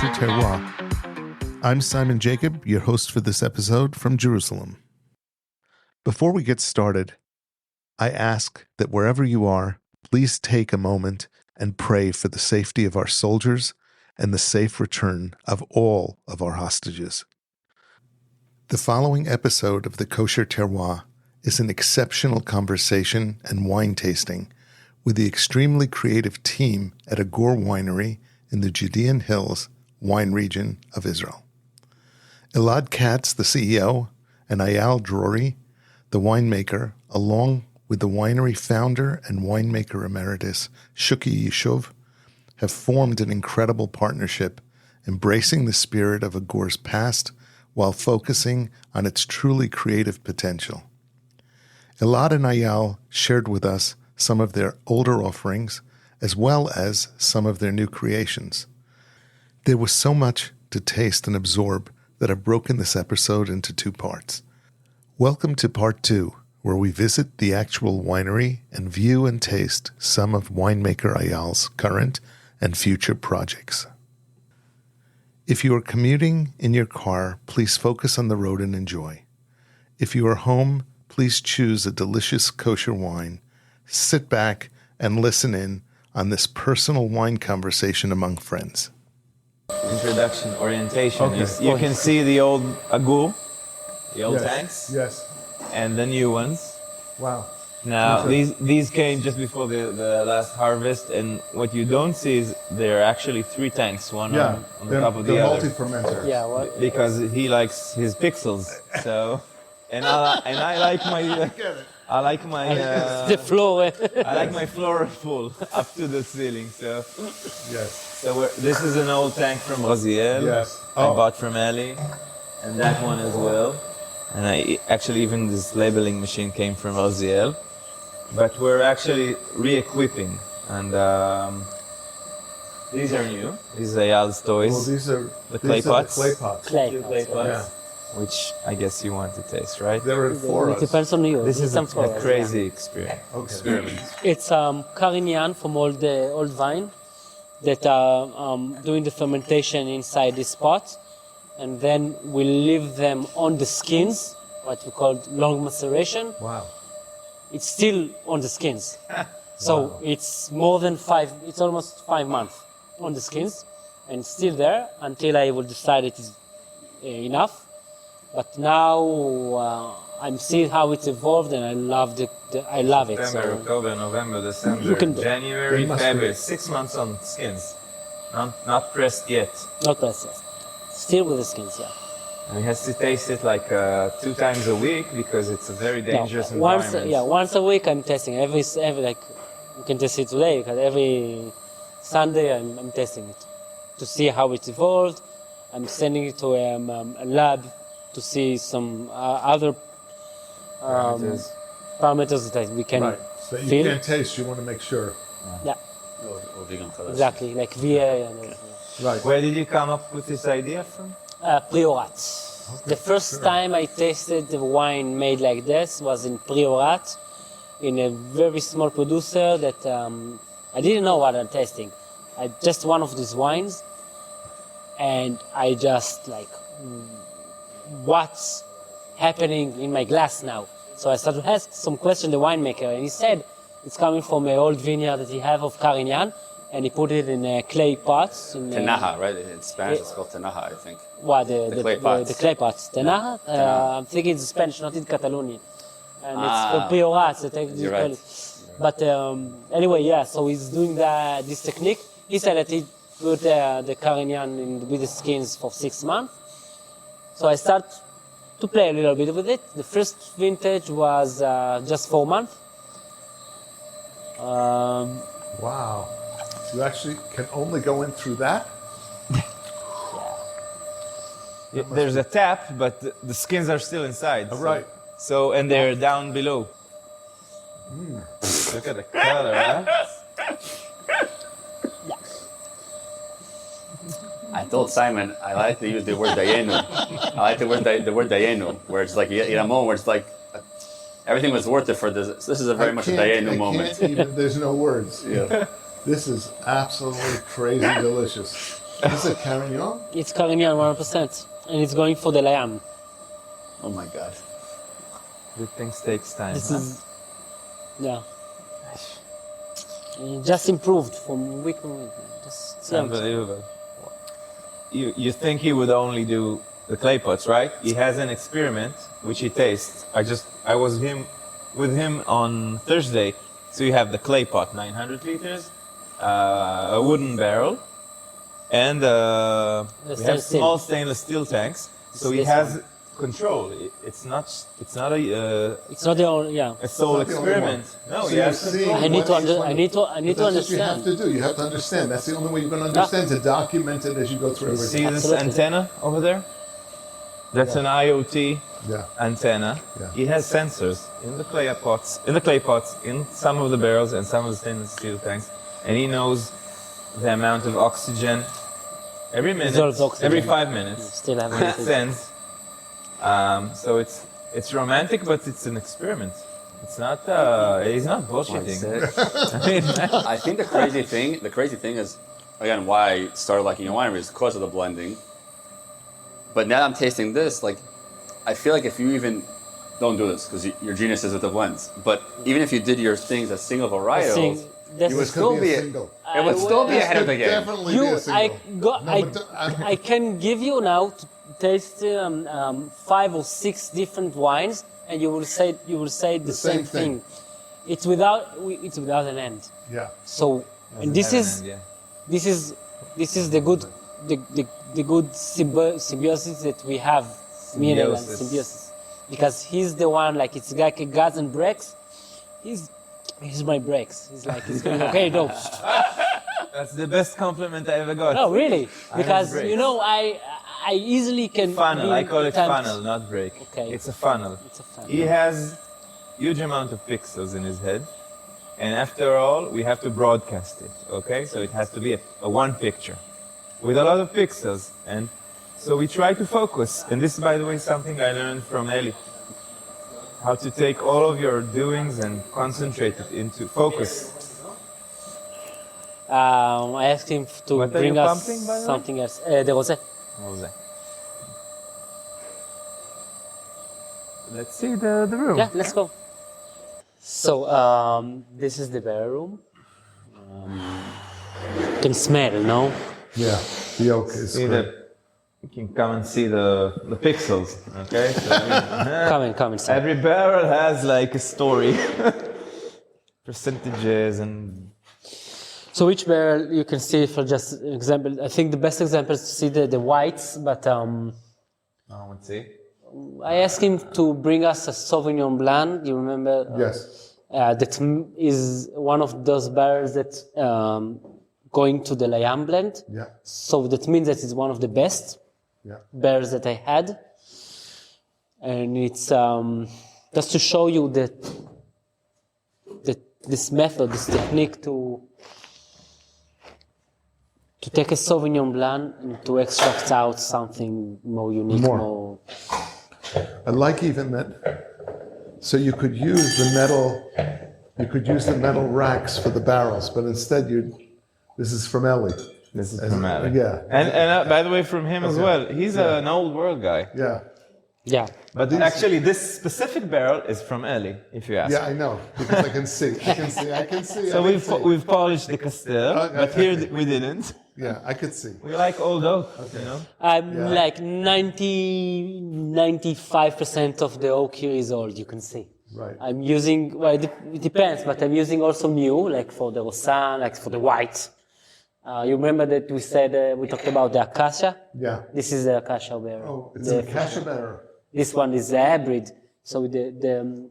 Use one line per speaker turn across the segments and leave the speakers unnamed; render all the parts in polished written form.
Kosher Terroir. I'm Simon Jacob, your host for this episode from Jerusalem. Before we get started, I ask that wherever you are, please take a moment and pray for the safety of our soldiers and the safe return of all of our hostages. The following episode of the Kosher Terroir is an exceptional conversation and wine tasting with the extremely creative team at Agur Winery in the Judean Hills wine region of Israel. Elad Katz, the CEO, and Eyal Drori, the winemaker, along with the winery founder and winemaker emeritus, Shoki Yishuv, have formed an incredible partnership, embracing the spirit of Agur's past while focusing on its truly creative potential. Elad and Eyal shared with us some of their older offerings, as well as some of their new creations. There was so much to taste and absorb that I've broken this episode into two parts. Welcome to part 2, where we visit the actual winery and view and taste some of winemaker Eyal's current and future projects. If you are commuting in your car, please focus on the road and enjoy. If you are home, please choose a delicious kosher wine, sit back, and listen in on this personal wine conversation among friends.
Introduction, orientation.
Okay.
You can see the old Agur, the old
Yes,
tanks,
yes.
and the new ones.
Wow.
Now,
Okay.
these came just before the last harvest, and what you don't see is there are actually 3 tanks, one on the top of the other.
multi-fermenters.
Yeah, what?
Because he likes his pixels. So, and I like my
The floor.
I like my floor full up to the ceiling. So.
Yes.
So this is an old tank from Raziel.
Yes.
I bought from Eli, and that one as well. And I actually even this labeling machine came from Raziel. But we're actually re-equipping, and these are new. These are Eyal's toys.
Well, these are
The clay pots.
clay pots.
Clay.
Two clay pots,
Yeah.
which I guess you want to taste, right?
They're in for
It
us.
depends on you.
This is
Some
a
for us,
crazy experiment.
yeah. It's Carignan from old vine that are doing the fermentation inside this pot, and then we leave them on the skins, what we call long maceration.
Wow.
It's still on the skins. So it's more than 5, it's almost 5 months on the skins, and still there until I will decide it is enough. But now I'm seeing how it's evolved, and I love I love it.
September,
So
October, November, December,
You can-
January,
They must
February.
be-
6 months on skins. Not pressed yet.
not processed. Still with the skins, yeah.
And he has to taste it like 2 times a week because it's a very dangerous environment.
Once a week I'm testing. Every like you can test it today because every Sunday I'm testing it to see how it evolved. I'm sending it to a lab to see some other parameters that we can
Right. So you
feel.
can't taste, you want to make sure.
Yeah,
or
exactly. Like VA and everything.
Right.
Where did you come up with this idea from?
Priorat. The first time I tasted the wine made like this was in Priorat, in a very small producer that I didn't know what I'm tasting. I just one of these wines, and I just like, what's happening in my glass now? So I started to ask some question the winemaker, and he said it's coming from an old vineyard that he have of Carignan, and he put it in clay pots. In,
Tenaja, right? In Spanish, it's called tenaja, I think.
What,
The clay pots.
the clay pots. Tenaja? I'm thinking it's Spanish, not in Catalonia. And it's
Ah.
for Priorat. So
You're right.
But anyway, yeah, so he's doing this technique. He said that he put the Carignan with the skins for 6 months. So I start to play a little bit with it. The first vintage was just 4 months.
Wow. You actually can only go in through that?
There's a tap, but the skins are still inside.
Oh, right.
So, and they're down below. Look at the color, huh?
I told Simon I like to use the word dayenu. I like the word dayenu, where it's like in a moment where it's like everything was worth it for this. This is a very much a dayenu moment.
There's no words.
Yeah.
This is absolutely crazy delicious. Is it Carignan?
It's Carignan 100%, and it's going for the lamb.
Oh my God.
Good things takes time.
This
huh?
is, yeah. It just improved from week to week. Just
It's unbelievable. You think he would only do the clay pots, right? He has an experiment which he tastes. I was with him on Thursday. So you have the clay pot, 900 liters, a wooden barrel, and we have small stainless steel tanks. So he has control. It's not a
It's not the only, yeah.
a sole experiment. No,
So
he
you're
has
seeing
control.
I need to
what each one-
I need to
But that's what you
understand.
have to do. You have to understand. That's the only way you're going to understand, to document it as you go through
You see
everything.
this
Absolutely.
antenna over there? That's an IoT
Yeah.
antenna.
Yeah.
He has sensors in the clay pots, in some of the barrels and some of the stainless steel tanks, and he knows the amount of oxygen every minute,
Dissolves oxygen.
every 5 minutes.
Still have
It
anything.
sends. So it's romantic, but it's an experiment. It's not. He's not bullshitting. I mean,
I think the crazy thing is, again, why I started liking your winery is because of the blending. But now I'm tasting this, like, I feel like if you even don't do this, because your genius is with the blends, but even if you did your things as single varietals,
This
You
is
would still
be
be a
a-
single.
it would still be ahead of the game.
Definitely
you.
be a single.
I can give you now to taste 5 or 6 different wines, and you will say the same thing. It's without an end.
Yeah.
So, and this is the good symbiosis that we have, me and Elad, symbiosis, because he's the one, like, it's like a gas and brakes. He's my brakes. He's like, he's going, okay, no.
that's the best compliment I ever got.
No, really, because
brakes.
you know I easily can
Funnel. I call it
tempt-
funnel, not brake.
Okay.
It's a funnel.
It's a funnel.
He has huge amount of pixels in his head, and after all, we have to broadcast it. Okay, so it has to be a one picture with a lot of pixels, and so we try to focus. And this, by the way, is something I learned from Eli. How to take all of your doings and concentrate it into focus.
I asked him to
What are
bring
you
us
pumping, by the way?
something else. The rosé.
What was that? Let's see the room.
Yeah, let's go. So this is the barrel room. You can smell, no?
Yeah. The oak is
See
great.
you can come and see the pixels, okay? So,
Come inside.
every barrel has like a story, percentages, and
So each barrel you can see, for just example, I think the best example is to see the whites, but
let's see.
I asked him to bring us a Sauvignon Blanc. You remember?
Yes.
That is one of those barrels that going to the Layam blend.
Yeah.
So that means that it's one of the best
Yeah.
barrels that I had, and it's just to show you that this method, this technique to take a Sauvignon Blanc and to extract out something more unique, more.
I like even that. So you could use the metal racks for the barrels, but instead this is from Ellie.
This is from Adam.
Yeah.
And by the way, from him as well. He's an old world guy.
Yeah.
Yeah.
But actually, this specific barrel is from Eli, if you ask.
Yeah, I know, because I can see. I can see.
So we've polished the Castel,
Okay,
but here
okay.
we didn't.
Yeah, I could see.
We like old oak, you know.
I'm like 95% of the oak here is old, you can see.
Right.
I'm using, well, it depends, but I'm using also new, like for the Rosan, like for the white. You remember that we said, we talked about the acacia?
Yeah.
This is the acacia barrel.
Oh, it's a acacia barrel.
This one is a hybrid, so the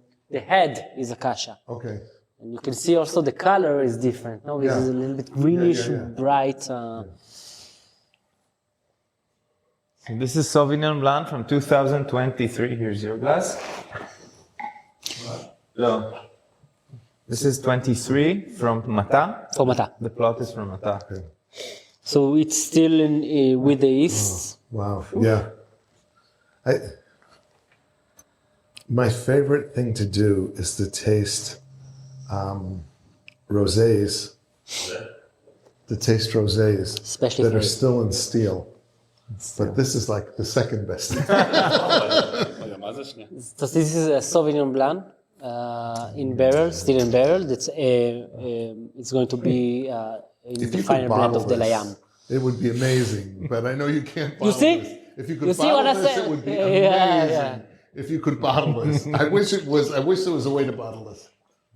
head is acacia.
Okay.
And you can see also the color is different. No, this is a little bit greenish, bright.
This is Sauvignon Blanc from 2023. Here's your glass. So, this is 23 from Mata.
For Mata.
The plot is from Mata.
So it's still with the yeast.
Wow. Yeah. My favorite thing to do is to taste rosés to taste rosés
Especially
that
for
are
you.
still in steel. But this is like the second best.
So this is a Sauvignon Blanc in barrel, still in barrel. That's it's going to be in
If
the
you
final
could
blend
bottle
of the
this,
Layam.
it would be amazing. But I know you can't bottle
see?
this. If you could
You see
bottle
what I
this,
said?
it would be
Yeah,
amazing.
yeah.
If you could bottle this. I wish there was a way to bottle this.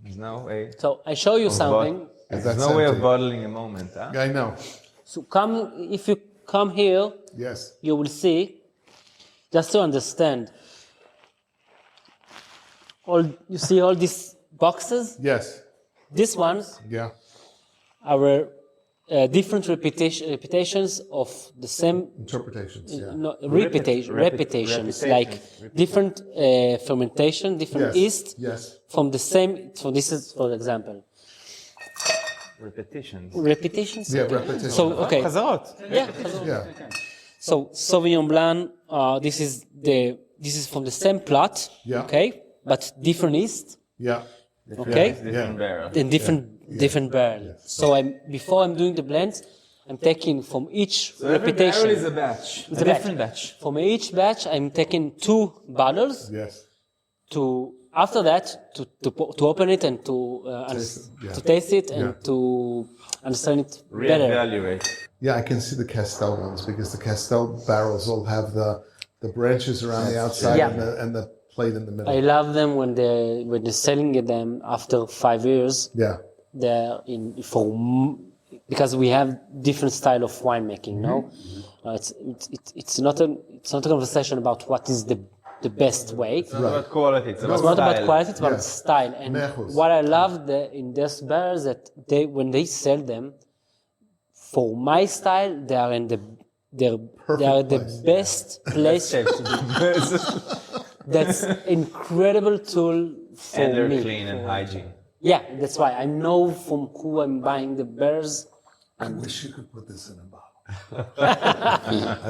There's no way.
So I show you something.
There's
That's
no way of
empty.
bottling a moment, huh?
I know.
So if you come here,
Yes.
you will see, just to understand, you see all these boxes?
Yes.
These ones
Yeah.
are different repetitions of the same
Interpretations. Yeah.
repetitions, like different fermentation, different yeast
Yes.
from the same. So this is, for example,
Repetitions.
repetitions.
Yeah.
Okay.
Repetition.
So okay,
Chazarot.
yeah.
Yeah.
So Sauvignon Blanc, this is from the same plot,
Yeah.
okay, but different yeast,
Yeah.
okay,
Different barrel.
and different barrel. So before I'm doing the blends, I'm taking from each
So every
repetition.
barrel is a batch.
It's
a
a batch.
different batch.
From each batch, I'm taking 2 bottles
Yes.
to after that to open it and to taste it and
Yeah.
to understand it better.
Reevaluate.
Yeah, I can see the Castel ones because the Castel barrels all have the branches around the outside
Yeah.
and the plate in the middle.
I love them when they're selling them after 5 years.
Yeah.
They're because we have different style of winemaking. No, it's not a conversation about what is the best way.
It's not about quality. It's
It's not about
style.
quality. It's about
Yeah.
style. And
Mechus.
what I love in these barrels that when they sell them, for my style, they are they are the
place.
best place. That's incredible tool for
And they're
me.
clean and hygiene.
Yeah, that's why I know from who I'm buying the bears.
I wish you could put this in a bottle.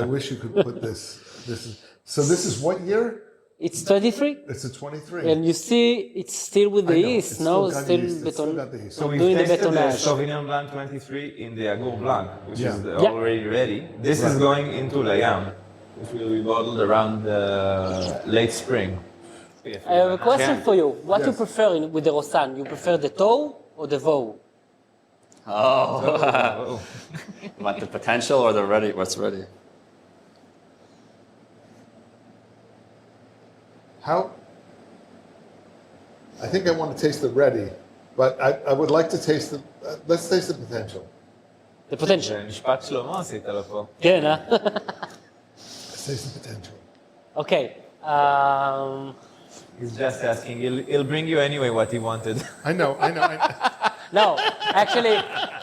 I wish you could put this. This is what year?
It's 23,
It's a 23.
and you see it's still with the
I know,
yeast.
it's
No,
still got
still
the yeast, it's still
beton.
got the yeast.
So we've
doing the
tasted the
betonage.
Sauvignon Blanc 23 in the Agur Blanc, which
Yeah.
is
Yeah.
already ready. This is going into Layam, which will be bottled around late spring.
I have a question for you. What you
Yes.
prefer with the Rosan? You prefer the toe or the veau?
Oh. Want the potential or the ready? What's ready?
How? I think I want to taste the ready, but I would like to taste the. Let's taste the potential.
The potential.
זה משפט שלמה עשית לו פה.
כן, אה?
Let's taste the potential.
Okay.
He's just asking. He'll bring you anyway what he wanted.
I know.
No, actually,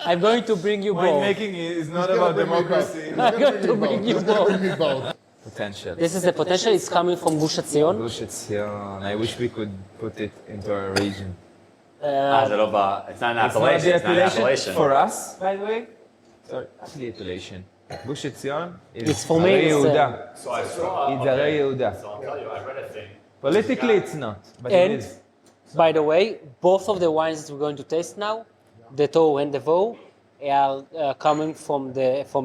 I'm going to bring you both.
Winemaking is not
He's
about
gonna bring me both.
democracy.
He's gonna bring me
you
both. He's gonna bring me both.
Potential.
This is the potential. It's coming from Gush Etzion.
Gush Etzion. I wish we could put it into our region.
It's not an
It's not
appellation.
the
It's not an
appellation
appellation.
for us, by the way. Sorry, not the appellation. Gush Etzion is
It's for me,
הרי
it's,
יהודה.
So I saw.
It's הרי יהודה.
I'll tell you, I read a thing.
Politically, it's not, but
And
it is.
by the way, both of the wines that we're going to taste now, the Toe and the Veau, are coming from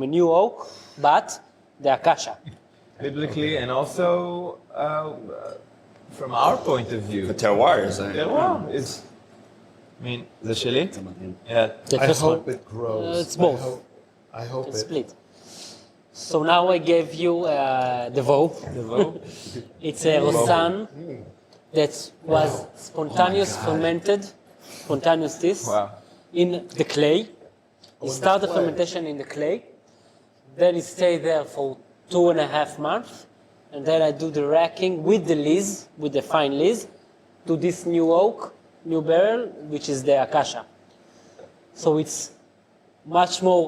a new oak, but the acacia.
Biblically, and also from our point of view.
The terroir is
Terroir is. I mean, זה שלי? Yeah.
The
I
first
hope
one,
it grows.
it's both.
I hope
it's
it.
split. So now I gave you the Veau. It's a Rosan that was spontaneous fermented, spontaneous yeast
Wow.
in the clay. You start the fermentation in the clay, then it stays there for 2.5 months, and then I do the racking with the lees, with the fine lees, to this new oak, new barrel, which is the acacia. So it's much more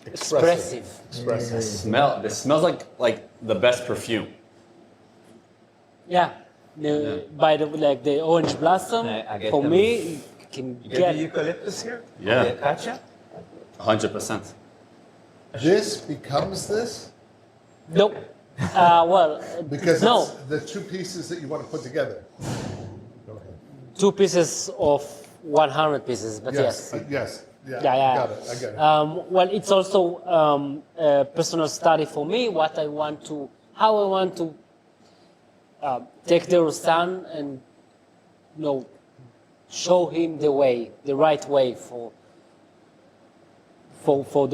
expressive.
Smell. This smells like the best perfume.
Yeah. By the orange blossom,
I get
for
them.
me, you can
You get
get
the eucalyptus here?
Yeah.
The acacia?
100%.
This becomes this
no.
because
no.
it's the two pieces that you want to put together. Go ahead.
2 pieces of 100 pieces, but yes.
Yes. Yeah,
Yeah.
got it. I get it.
Well, it's also a personal study for me. How I want to take the son and show him the right way for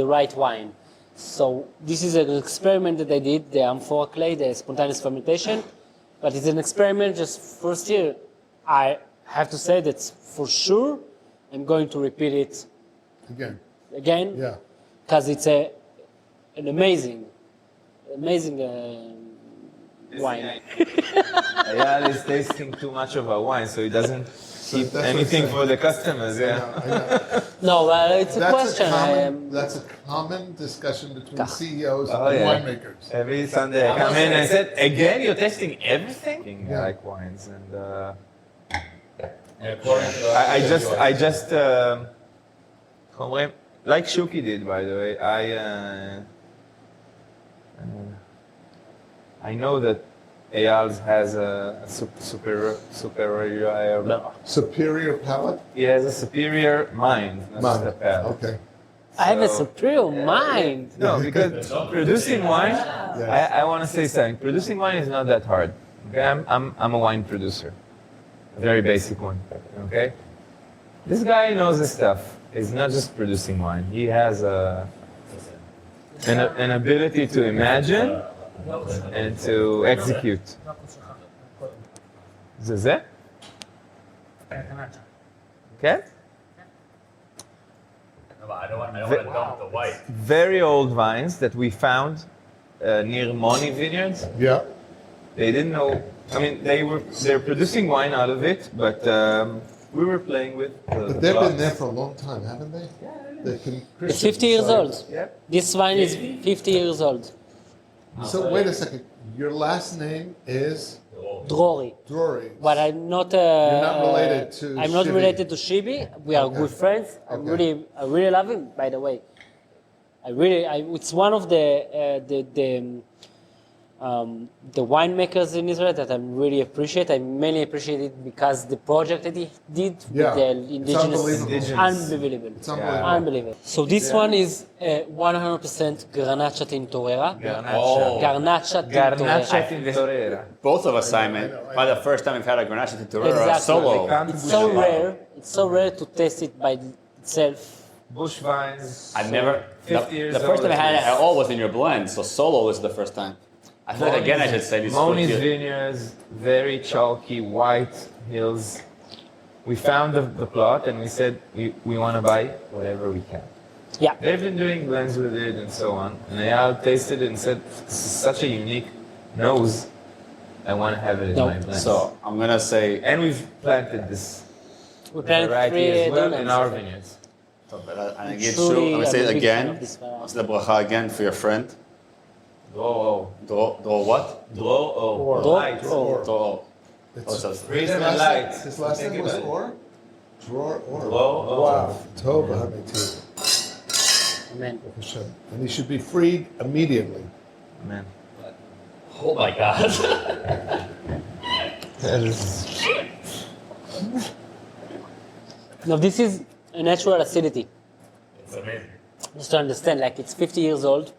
the right wine. So this is an experiment that I did, the amphora clay, the spontaneous fermentation. But it's an experiment just first year. I have to say that for sure I'm going to repeat it again.
Yeah.
Because it's an amazing wine.
Eyal is tasting too much of our wine, so he doesn't keep anything for the customers. Yeah.
No, it's a question.
That's a common discussion between CEOs and
yeah.
winemakers.
Every Sunday I come in and I said, again, you're tasting everything?
Yeah.
I like wines. And
According to
I just like Shoki did, by the way, I know that Eyal has a superior
Superior palate?
he has a superior mind, not just a palate.
Okay.
I have a superior mind.
No, because producing wine, I want to say something. Producing wine is not that hard. Okay, I'm a wine producer, a very basic one. Okay, this guy knows his stuff. He's not just producing wine. He has an ability to imagine and to execute. זה? Okay.
I don't want to dump the white.
Very old vines that we found near Moni vineyards.
Yeah.
They didn't know. I mean, they're producing wine out of it, but we were playing with.
But they've been there for a long time, haven't they? Yeah.
It's 50 years old.
Yep.
This wine is 50 years old.
So wait a second. Your last name is
Drori.
Drori.
But I'm not.
You're not related to
I'm not
Shibi.
related to Shibi. We are good friends. I really love him. By the way, it's one of the winemakers in Israel that I really appreciate. I mainly appreciate it because the project that he did
Yeah.
with the indigenous,
unbelievable.
unbelievable.
It's unbelievable.
Unbelievable. So this one is 100% Garnacha Tintorera.
Garnacha Tintorera.
Both of us, Simon, probably the first time we've had a Grenache Tintorera
Exactly.
solo.
It's so rare. It's so rare to taste it by itself.
Bush vines.
I've never.
50 years
The first
old
time I had it
at
at all was in your blend, so solo was the first time. I feel like again I should say these.
Moni's vineyards, very chalky, white hills. We found the plot and we said we want to buy whatever we can.
Yeah.
They've been doing blends with it and so on. And Eyal tasted it and said, this is such a unique nose. I want to have it in my blend.
So I'm gonna say.
And we've planted this
We planted
variety
3
as well
donuts.
in our vineyards.
I get
Truly,
true. I'm gonna say
I'm a
it
big fan
again.
of this variety.
What's the bracha again for your friend?
Dro.
Dro what?
Dro.
Dro.
Light.
Dro.
Reason and light.
His last name was Or? Dror Or.
Dro.
Wow. Tova Hamiti.
Amen.
And he should be freed immediately.
Man.
Oh my God.
Now this is a natural acidity.
It's amazing.
Just to understand, like it's 50 years old.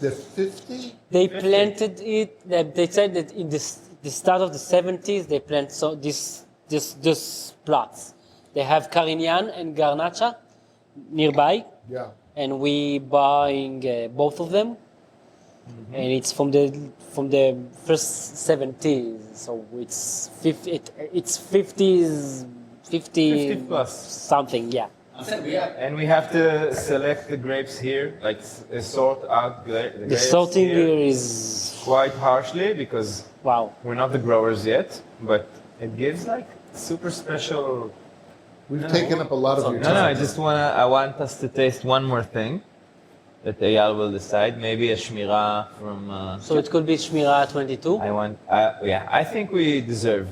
They're 50?
They planted it. They said that in the start of the 70s they planted this plots. They have Carignan and Garnacha nearby,
Yeah.
and we buying both of them. Mm-hmm. And it's from the first 70s, so it's 50. It's 50s, 50
plus
something. Yeah.
And we have to select the grapes here, like sort out the grapes.
The sorting here is
quite harshly because
wow.
we're not the growers yet, but it gives like super special.
We've taken up a lot of your time.
I want us to taste one more thing that Eyal will decide. Maybe a Shmira from.
So it could be Shmira 22.
I think we deserve.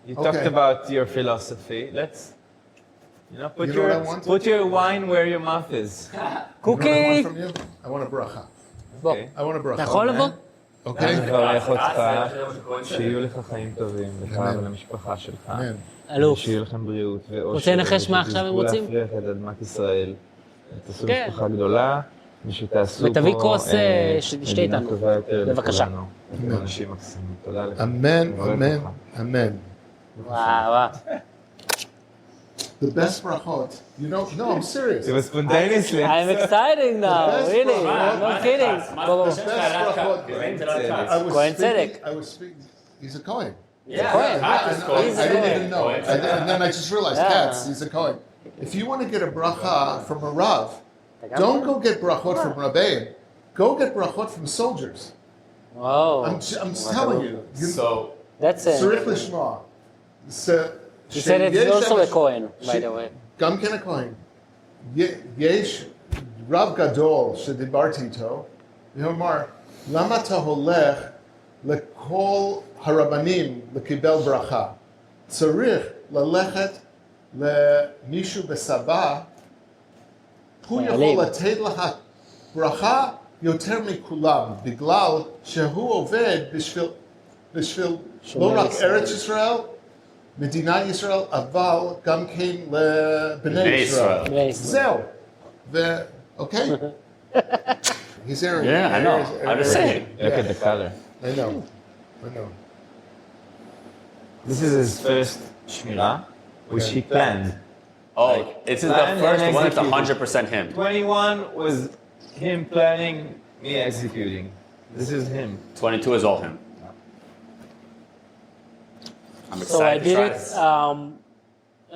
You talked about your philosophy. Let's. Put your wine where your mouth is.
Cookie.
You know what I want from you? I want a bracha.
Okay.
I want a bracha.
אתה יכול לבוא?
Okay?
אני מברך אותך,
זה מה שקוראים
שיהיו לך חיים טובים, לך ולמשפחה שלך.
Amen.
אלוף.
שיהיו לכם בריאות ואושר.
רוצה לנחש מה עכשיו הם רוצים?
ותזכו להפריח את אדמת ישראל. תעשו
כן.
משפחה גדולה, ושתעשו פה
ותביא כוס, שתשתה
מדינה
איתנו.
טובה יותר
בבקשה.
לכולנו. אתם אנשים מקסימים. תודה לך.
Amen,
מברך
amen,
אותך.
amen.
וואו.
The best brachot. You know, no, I'm serious.
It was spontaneously.
I'm excited now,
Best
really.
brachot.
No kidding. בוא, בוא.
Best brachot. I was
Kohen
speaking.
Tzedek.
I was speaking. He's a Kohen.
Yeah,
Kohen.
I didn't even know. And then I just realized,
Yeah.
Katz, he's a Kohen. If you want to get a bracha from a Rav, don't go get brachot from Rabbein. Go get brachot from soldiers.
וואו.
I'm telling you.
So,
That's it.
צריך לשמוע.
He said it's also a Kohen, by the way.
גם כן הכהן. יש רב גדול שדיברתי איתו, והוא אמר, למה אתה הולך לכל הרבנים לקבל ברכה? צריך ללכת למישהו בסבא, הוא יכול לתת לך ברכה יותר מכולם, בגלל שהוא עובד בשביל לא רק ארץ ישראל, מדינת ישראל, אבל גם כן לבני ישראל.
בני ישראל.
זהו. אוקיי? He's Aaron.
Yeah, I know. I'm just saying.
Look at the color.
I know. I know.
This is his first shmirah, which he planned.
Oh, it's the
planned
first
and
one. It's
executed.
100% him.
21 was him planning, me executing. This is him.
22 is all him. I'm excited
So I
to
did
try
it
this.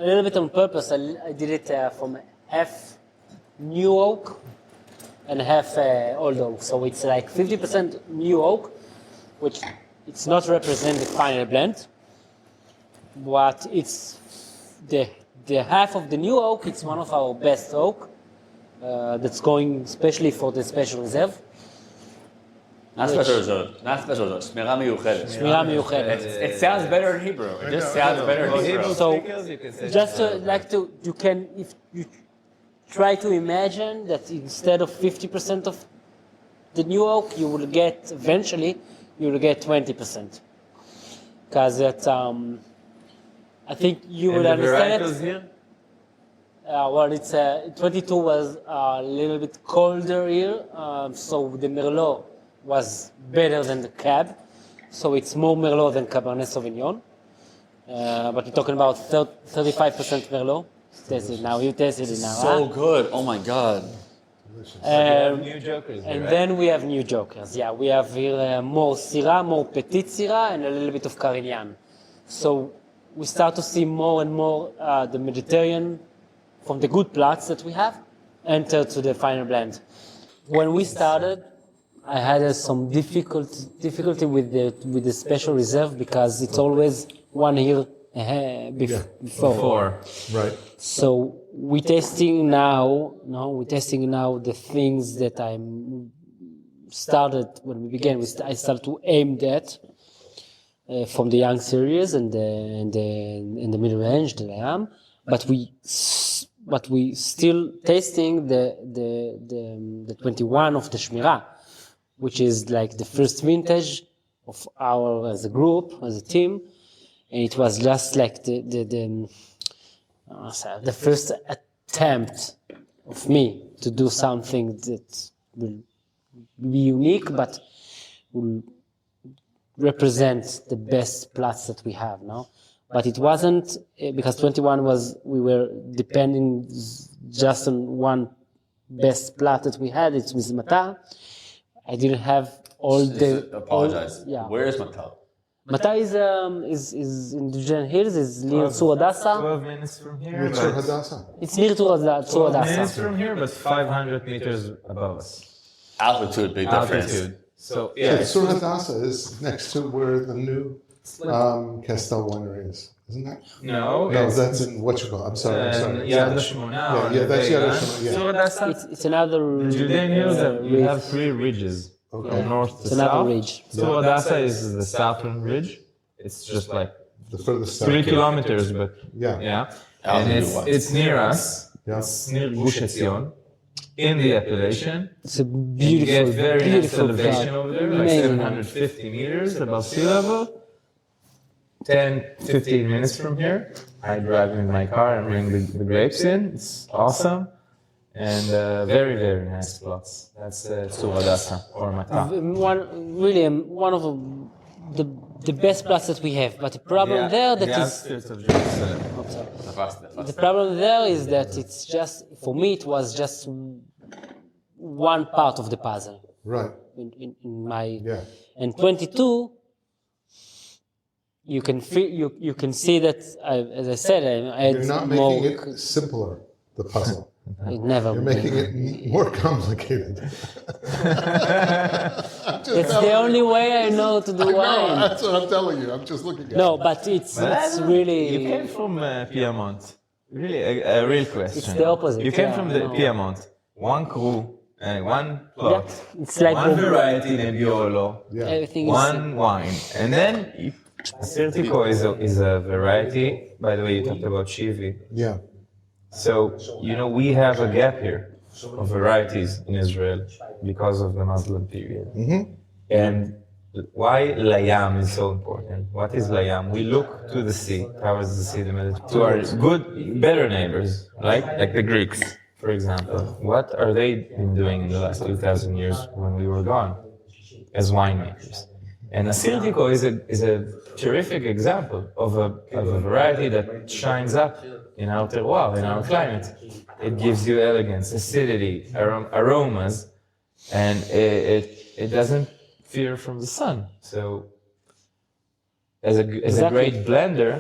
a little bit on purpose. I did it from half new oak and half old oak. So it's like 50% new oak, which it's not represent the final blend, but it's the half of the new oak. It's one of our best oak that's going especially for the special reserve.
Not special reserve. Not special reserve. שמירה מיוחדת.
שמירה מיוחדת.
It sounds better in Hebrew. It just sounds better in Hebrew.
So, just you can, if you try to imagine that instead of 50% of the new oak, you will get, eventually, you will get 20%. Because that, I think you will understand it.
Here?
Well, it's 22 was a little bit colder here, so the Merlot was better than the Cab. So it's more Merlot than Cabernet Sauvignon. But we're talking about 35% Merlot. Taste it now. You tasted it now.
So good. Oh my God.
New jokers.
And then we have new jokers. Yeah, we have here more Syrah, more petite Syrah, and a little bit of Carignan. So we start to see more and more the Mediterranean from the good plots that we have enter to the final blend. When we started, I had some difficulty with the special reserve because it's always 1 year before.
Right.
So we're testing now. We're testing now the things that I started when we began. I started to aim that from the young series and the middle range that I am, but we still tasting the 21 of the Shmirah, which is like the first vintage of our as a group, as a team, and it was just like the first attempt of me to do something that will be unique, but will represent the best plots that we have now. But it wasn't because 21 we were depending just on one best plot that we had. It's with Mata. I didn't have all the.
Apologize. Where is Matal?
Mata is in the Judean Hills. Is near Tzur Hadassa.
12 minutes from here.
It's
but-
Hadassah.
It's near Tzur
12 minutes
Hadassa.
from here, but 500 meters above us.
Altitude, big difference.
Altitude. So, yeah.
Sur Hadassah is next to where the new Castel Winery is, isn't that?
No,
No,
it's
that's in what you call. I'm sorry.
Yad Hashmona.
Yeah, that's Yad Hashmona, yeah.
So that's
It's another.
Judean Hills. You
ridge.
have 3 ridges.
Okay.
From north to
It's another
south.
ridge.
So Odessa is the southern ridge. It's just like
The furthest
3
south.
kilometers, but
Yeah.
yeah. And it's near us.
Yeah.
It's near Gush Etzion. in the appellation.
It's a
You
beautiful,
get very nice
beautiful
elevation
plant.
over there, like
Amazing.
750 meters above sea level. 10, 15 minutes from here, I drive in my car and bring the grapes in. It's awesome. And very, very nice plots. That's Tsuradasa or Mata.
One of the best plots that we have. But the problem there that
the
is
outskirts of Jerusalem.
the problem there is that it's just, for me, it was just one part of the puzzle.
Right.
In my
Yeah.
and 22. You can feel, you can see that, as I said, I had
You're not
more.
making it simpler, the puzzle.
It never.
You're making it more complicated.
It's the only way I know to do
No,
wine.
that's what I'm telling you. I'm just looking at
No,
it.
but it's
You
really.
came from Piedmont. Really, a real question.
It's the opposite,
You came
yeah,
from
I
the
know.
Piedmont. One crew, one plot,
It's like
one variety Nebbiolo,
Yeah.
everything is.
one wine. And then Assyrtiko is a variety. By the way, you talked about Shivi.
Yeah.
So, we have a gap here of varieties in Israel because of the Muslim period. And why Layam is so important? What is Layam? We look to the sea, towards the sea, the Mediterranean, to our better neighbors, like the Greeks, for example. What are they been doing in the last 2,000 years when we were gone as winemakers? And Assyrtiko is a terrific example of a variety that shines up in our terroir, in our climate. It gives you elegance, acidity, aromas, and it doesn't fear from the sun. So, as a great blender,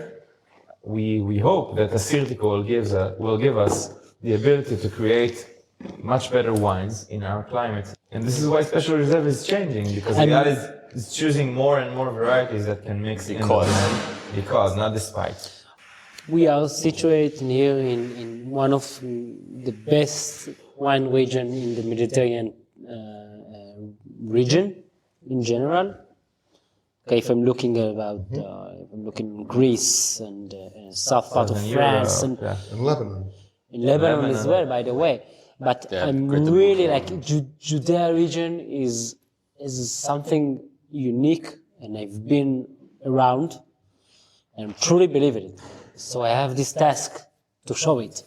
we hope that Assyrtiko will give us the ability to create much better wines in our climate. And this is why Special Reserve is changing, because Eyal is choosing more and more varieties that can mix because, not despite.
We are situated here in one of the best wine region in the Mediterranean region in general. Okay, if I'm looking at Greece and south part of France and
In Lebanon.
in Lebanon as well, by the way. But I'm really like Judea region is something unique, and I've been around, and I truly believe in it. So I have this task to show it.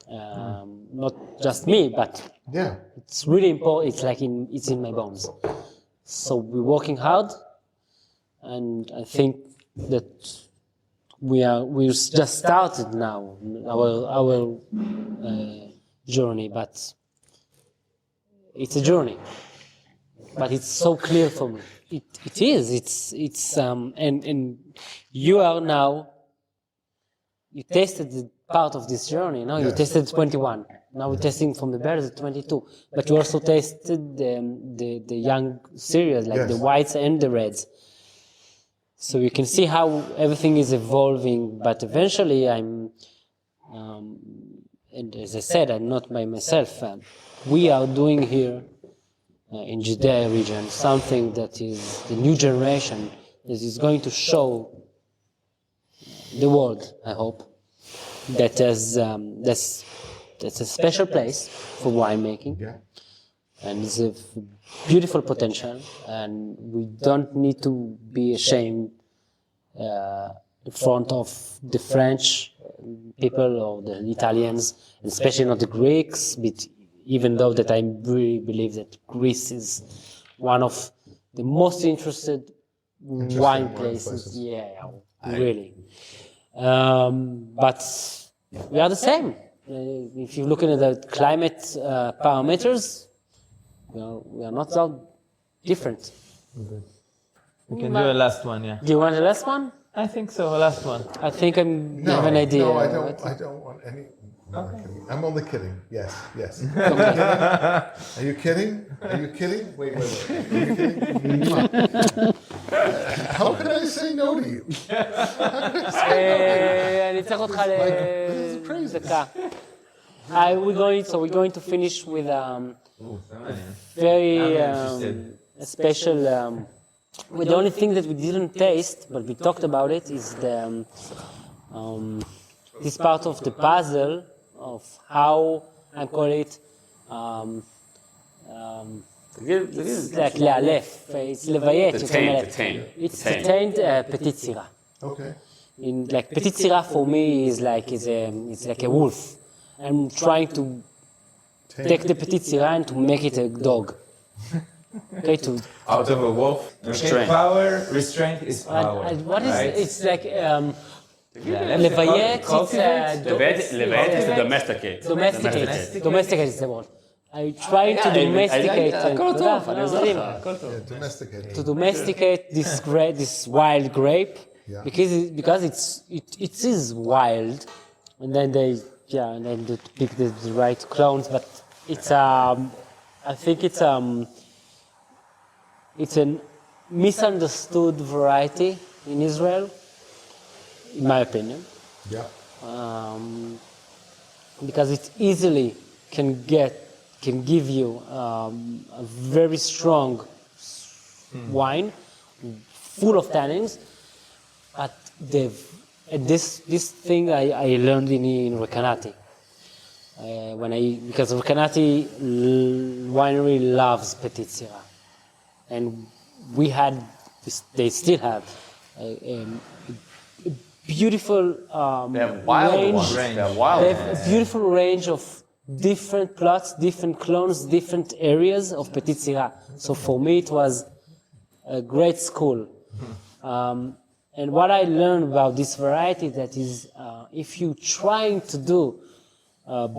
Not just me, but
Yeah.
it's really important. It's like it's in my bones. So we're working hard, and I think that we just started now our journey, but it's a journey. But it's so clear for me. It is. It's and you are now. You tasted the part of this journey. No, you tasted 21. Now we're tasting from the berries at 22. But you also tasted the young cereals, like the whites and the reds. So you can see how everything is evolving. But eventually, and as I said, I'm not by myself. We are doing here in Judea region something that is the new generation that is going to show the world, I hope, that that's a special place for winemaking.
Yeah.
And it's a beautiful potential, and we don't need to be ashamed in front of the French people or the Italians, especially not the Greeks, but even though that I really believe that Greece is one of the most interested wine places. Yeah, really. But we are the same. If you're looking at the climate parameters, we are not so different.
We can do a last one, yeah.
Do you want the last one?
I think so, a last one.
I think I have an idea.
No, I don't want any. I'm only kidding. Yes. Are you kidding? Are you kidding? Wait. Are you kidding? How can I say no to you?
אני צריך אותך לדקה. We're going to finish with a very special. With the only thing that we didn't taste, but we talked about it, is this part of the puzzle of how I call it it's like לאלף, it's לביית. It's detained petit Syrah.
Okay.
In like petit Syrah for me is like it's like a wolf. I'm trying to take the petit Syrah and to make it a dog. Okay, to
Out of a wolf.
Restraint.
Power, restraint is power.
and what is
right?
it's like
Levayet,
Leviate is to domesticate.
domesticate is the word. I try to domesticate to domesticate this wild grape because it is wild, and then they pick the right clones, but it's I think it's a misunderstood variety in Israel, in my opinion.
Yeah.
Because it easily can give you a very strong wine, full of tannins. But this thing I learned in Recanati. Because Recanati winery loves petit Syrah, and we had they still have a beautiful
They have wild
range.
ones. They have wild
They
ones.
have a beautiful range of different plots, different clones, different areas of petit Syrah. So for me, it was a great school. And what I learned about this variety that is, if you're trying to do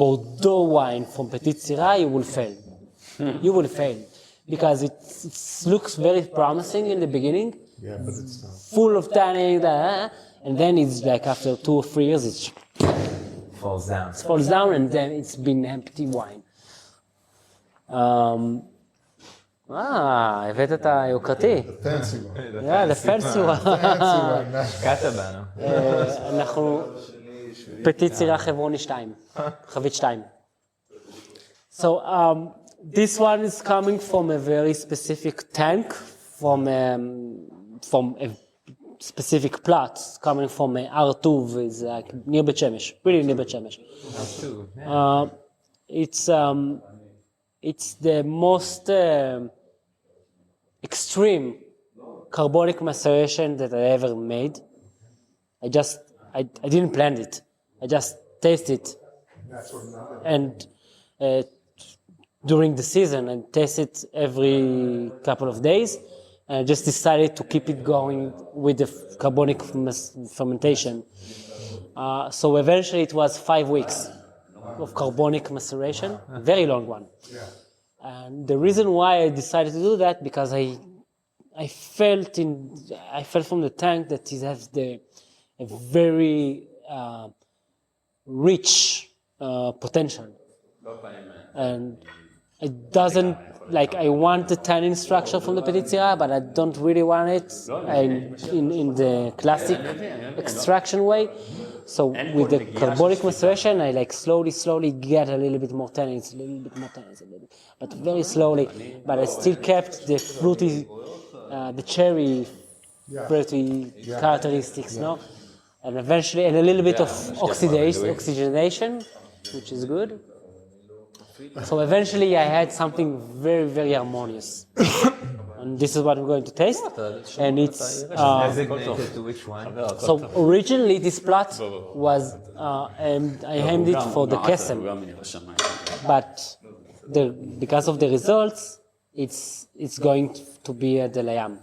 Bordeaux wine from petit Syrah, you will fail. You will fail because it looks very promising in the beginning,
Yeah, but it's not.
full of tannin, and then it's like after 2 or 3 years, it
falls down.
falls down, and then it's been empty wine. הבאת את היוקרתי.
The fancy one.
Yeah, the fancy one.
Fancy one.
השקעת בנו.
אנחנו פטיט סירה חברוני 2, חבית 2. So this one is coming from a very specific tank, from a specific plot, coming from R2, is like near Bet Shemesh, really near Bet Shemesh. It's the most extreme carbonic maceration that I ever made. I didn't plan it. I just tasted it. And during the season, I taste it every couple of days. And I just decided to keep it going with the carbonic fermentation. So eventually it was 5 weeks of carbonic maceration, a very long one. And the reason why I decided to do that, because I felt from the tank that it has a very rich potential. And it doesn't, like, I want the tannin structure from the petit Syrah, but I don't really want it in the classic extraction way. So with the carbonic maceration, I like slowly get a little bit more tannins, but very slowly. But I still kept the fruity, the cherry fruity characteristics, no? And eventually, and a little bit of oxygenation, which is good. So eventually I had something very, very harmonious. And this is what I'm going to taste. And it's...
Designated to which one?
so originally this plot was, and I aimed it for the Kesem. But because of the results, it's going to be at the Layam.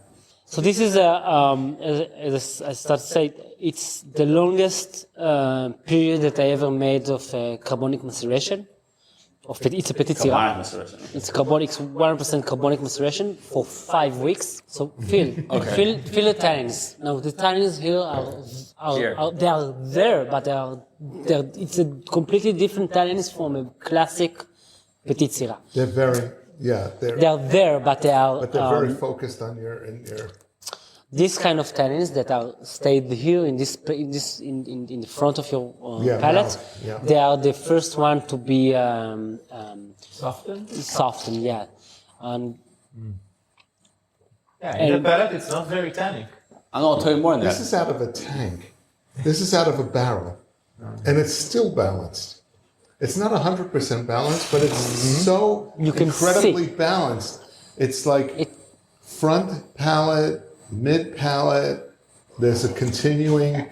So this is, as I started to say, it's the longest period that I ever made of carbonic maceration. It's a petit Syrah. It's 100% carbonic maceration for 5 weeks. So feel the tannins. Now the tannins here are they are there, but it's a completely different tannins from a classic petit Syrah.
They're very,
They are there, but they are.
but they're very focused on your.
These kind of tannins that are stayed here in the front of your palate, they are the first one to be softened, yeah. And
in the palate, it's not very tannic.
I'll tell you more than
This
that.
is out of a tank. This is out of a barrel, and it's still balanced. It's not 100% balanced, but it's so
You can
incredibly
see.
balanced. It's like front palate, mid palate. There's a continuing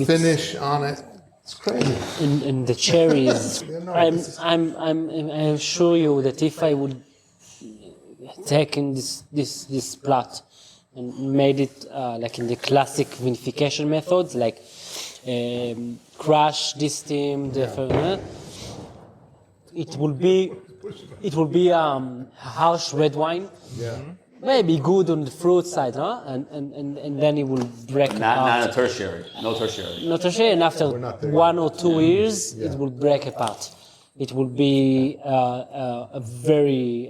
finish on it. It's crazy.
And the cherries. I assure you that if I would taken this plot and made it like in the classic vinification methods, like crush, distill, it will be harsh red wine.
Yeah.
Maybe good on the fruit side, huh? And then it will break apart.
Not a tertiary. No tertiary.
Not tertiary, and after
not there
1 or 2 years, it will break apart. It will be a very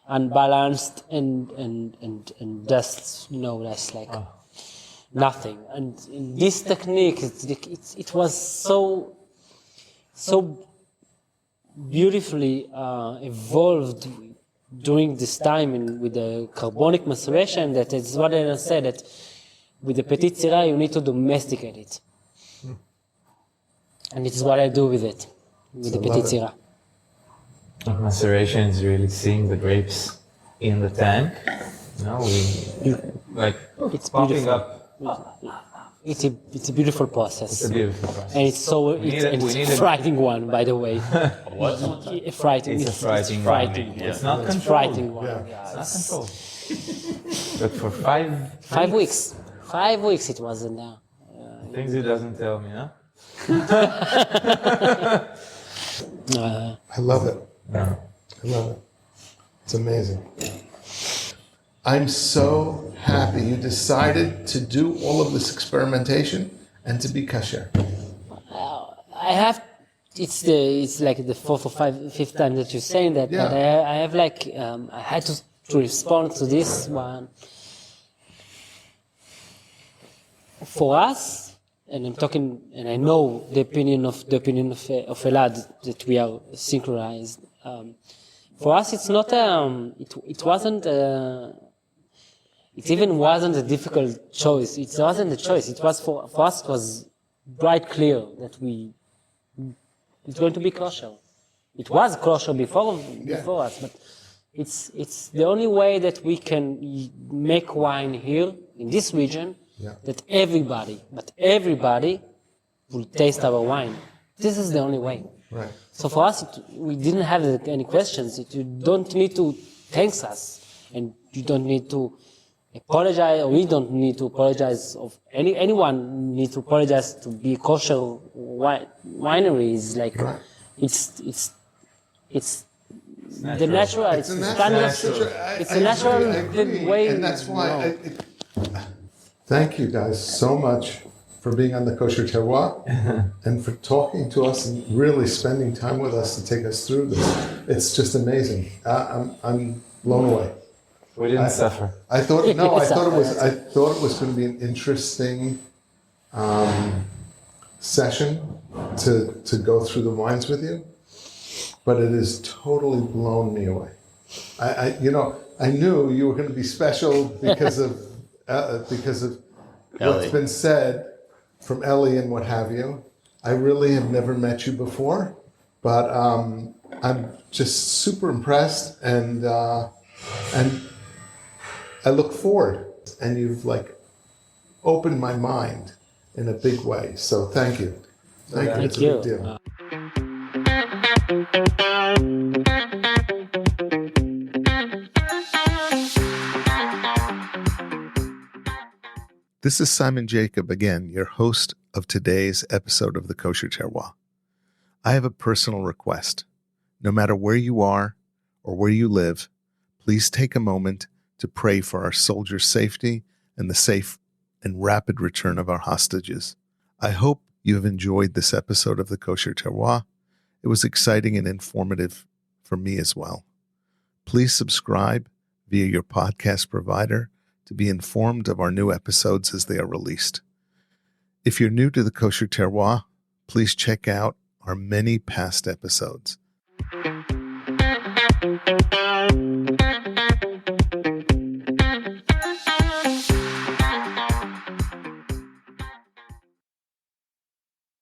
unbalanced and just less like nothing. And in this technique, it was so beautifully evolved during this time with the carbonic maceration, that is what I said, that with the petit Syrah you need to domesticate it. And it's what I do with it, with the petit Syrah.
Maceration is really seeing the grapes in the tank.
It's
popping
beautiful.
up.
It's a beautiful process.
It's a beautiful process.
And it's a frightening one, by the way.
What?
Frightening.
It's a frightening wine. It's not
It's
controlled.
frightening one.
Yeah.
It's not controlled. But for 5
weeks. 5 weeks it was in there.
things he doesn't tell me, huh?
I love it.
No.
I love it. It's amazing. I'm so happy you decided to do all of this experimentation and to be kosher.
I have. It's like the fifth time that you're saying that.
Yeah.
But I have like I had to respond to this one. For us, and I'm talking, and I know the opinion of Elad that we are synchronized. For us, it's not. It wasn't. It even wasn't a difficult choice. It wasn't a choice. It was for us. It was bright clear that it's going to be kosher. It was kosher before us, but it's the only way that we can make wine here in this region that everybody will taste our wine. This is the only way.
Right.
So for us, we didn't have any questions. You don't need to thank us, and you don't need to apologize, or we don't need to apologize. Of anyone needs to apologize to be kosher winery. Is like it's the natural. It's a natural way.
And that's why. Thank you guys so much for being on the Kosher Terroir and for talking to us and really spending time with us to take us through this. It's just amazing. I'm blown away.
We didn't suffer.
I thought it was going to be an interesting session to go through the wines with you, but it has totally blown me away. I knew you were going to be special because of what's been said from Ellie and what have you. I really have never met you before, but I'm just super impressed, and I look forward. And you've opened my mind in a big way. So thank you. Thank you. It's a big deal. This is Simon Jacob again, your host of today's episode of the Kosher Terroir. I have a personal request. No matter where you are or where you live, please take a moment to pray for our soldiers' safety and the safe and rapid return of our hostages. I hope you have enjoyed this episode of the Kosher Terroir. It was exciting and informative for me as well. Please subscribe via your podcast provider to be informed of our new episodes as they are released. If you're new to the Kosher Terroir, please check out our many past episodes.